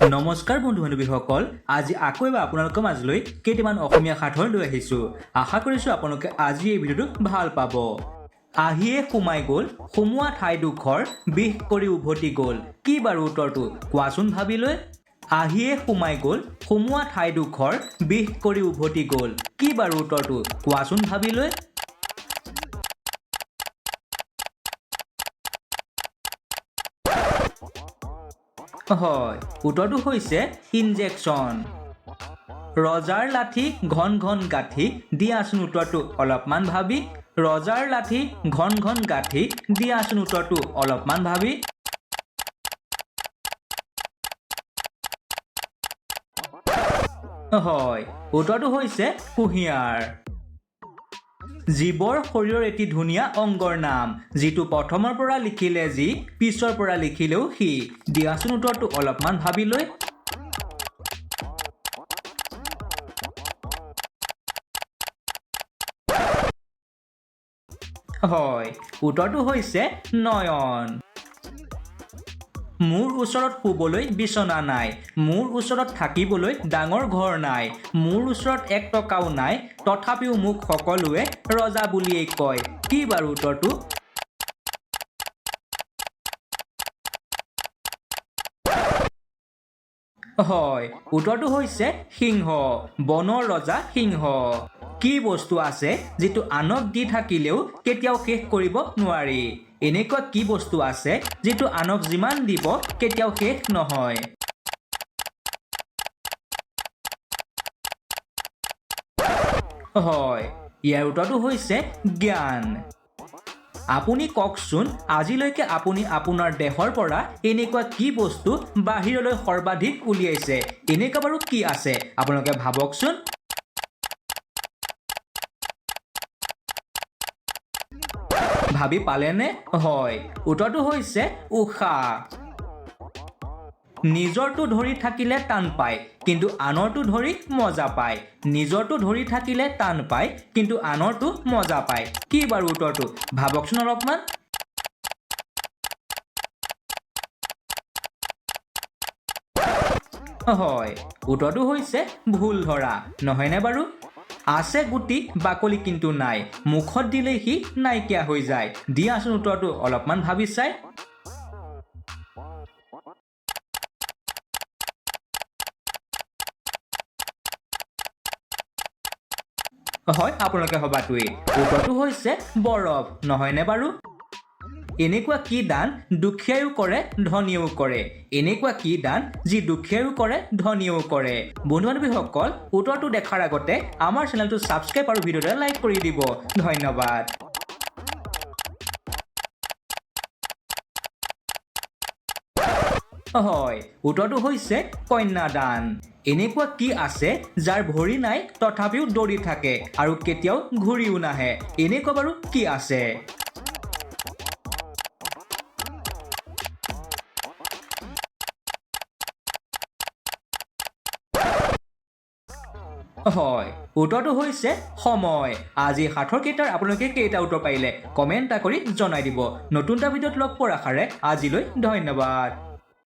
নমস্কাৰ বন্ধু বান্ধৱীসকল, আজি আকৌ এবাৰ আপোনালোকৰ মাজলৈ কেইটামান অসমীয়া সাধৰ লৈ আহিছোঁ। আশা কৰিছোঁ আপোনালোকে আজি এই ভিডিঅ'টো ভাল পাব। আহিয়ে সোমাই গ'ল, সোমোৱা ঠাইডোখৰ বিষ কৰি উভতি গ'ল। কি বাৰু উত্তৰটো কোৱাচোন ভাবি লৈ। আহিয়ে সোমাই গ'ল, সোমোৱা ঠাইডোখৰ বিষ কৰি উভতি গ'ল। কি বাৰু উত্তৰটো কোৱাচোন ভাবি লৈ। হয়, উত্তৰটো হৈছে ইনজেকশ্যন। ৰজাৰ লাঠি ঘন ঘন গাঁঠি, দিয়াচোন উত্তৰটো অলপমান ভাবি। ৰজাৰ লাঠি ঘন ঘন গাঁঠি, দিয়াচোন উত্তৰটো অলপমান ভাবি। হয়, উত্তৰটো হৈছে কুঁহিয়াৰ। জীৱৰ শৰীৰৰ এটি ধুনীয়া অংগৰ নাম, যিটো প্ৰথমৰ পৰা লিখিলে যি, পিছৰ পৰা লিখিলেও সি। দিয়াচোন উত্তৰটো অলপমান ভাবি লৈ। হয়, উত্তৰটো হৈছে নয়ন। মোৰ ওচৰত শুবলৈ বিচনা নাই, মোৰ ওচৰত থাকিবলৈ ডাঙৰ ঘৰ নাই, মোৰ ওচৰত 1 টকাও নাই, তথাপিও মোক সকলোৱে ৰজা বুলিয়েই কয়। কি বাৰু উত্তৰটো? হয়, উত্তৰটো হৈছে সিংহ, বনৰ ৰজা সিংহ। কি বস্তু আছে যিটো আনক দি থাকিলেও কেতিয়াও শেষ কৰিব নোৱাৰি? এনেকুৱা কি বস্তু আছে যিটো আনক যিমান দিব কেতিয়াও শেষ নহয়? হয়, ইয়াৰ উত্তৰটো হৈছে জ্ঞান। আপুনি কওকচোন, আজিলৈকে আপুনি আপোনাৰ দেহৰ পৰা এনেকুৱা কি বস্তু বাহিৰলৈ সৰ্বাধিক উলিয়াইছে? এনেকুৱা বাৰু কি আছে আপোনালোকে ভাবকচোন। ভাবি পালেনে? হয়, উত্তৰটো হৈছে উশাহ। নিজৰটো ধৰি থাকিলে টান পায়, কিন্তু আনৰটো ধৰি মজা পায়। নিজৰটো ধৰি থাকিলে টান পায়, কিন্তু আনৰটো মজা পায়। কি বাৰু উত্তৰটো ভাবকচোন অলপমান। হয়, উত্তৰটো হৈছে ভুল ধৰা, নহয়নে বাৰু? আছে গুটি বাকলি কিন্তু নাই, মুখত দিলেই সি নাইকিয়া হৈ যায়। দিয়াচোন উত্তৰটো অলপমান ভাবি চাই। হয়, আপোনালোকে ভবাটোৱেই। উত্তৰটো হৈছে বৰফ, নহয়নে বাৰু? এনেকুৱা কি দান দুখীয়ায়ো কৰে ধনীয়েও কৰে? এনেকুৱা কি দান যি দুখীয়ায়ো কৰে ধনীয়েও কৰে? বন্ধু বান্ধৱীসকল, উত্তৰটো দেখাৰ আগতে আমাৰ চেনেলটো ছাবস্ক্ৰাইব আৰু ভিডিঅ'টো লাইক কৰি দিব। ধন্যবাদ। হয়, উত্তৰটো হৈছে কন্যাদান। এনেকুৱা কি আছে যাৰ ভৰি নাই তথাপিও দৌৰি থাকে আৰু কেতিয়াও ঘূৰিও নাহে? এনেকুৱা বাৰু কি আছে? হয়, উত্তৰটো হৈছে সময়। আজি সাঁথৰ কেইটাৰ আপোনালোকে কেইটা উত্তৰ পাৰিলে কমেণ্ট এটা কৰি জনাই দিব। নতুন এটা ভিডিঅ'ত লগ পোৱাৰ আশাৰে আজিলৈ ধন্যবাদ।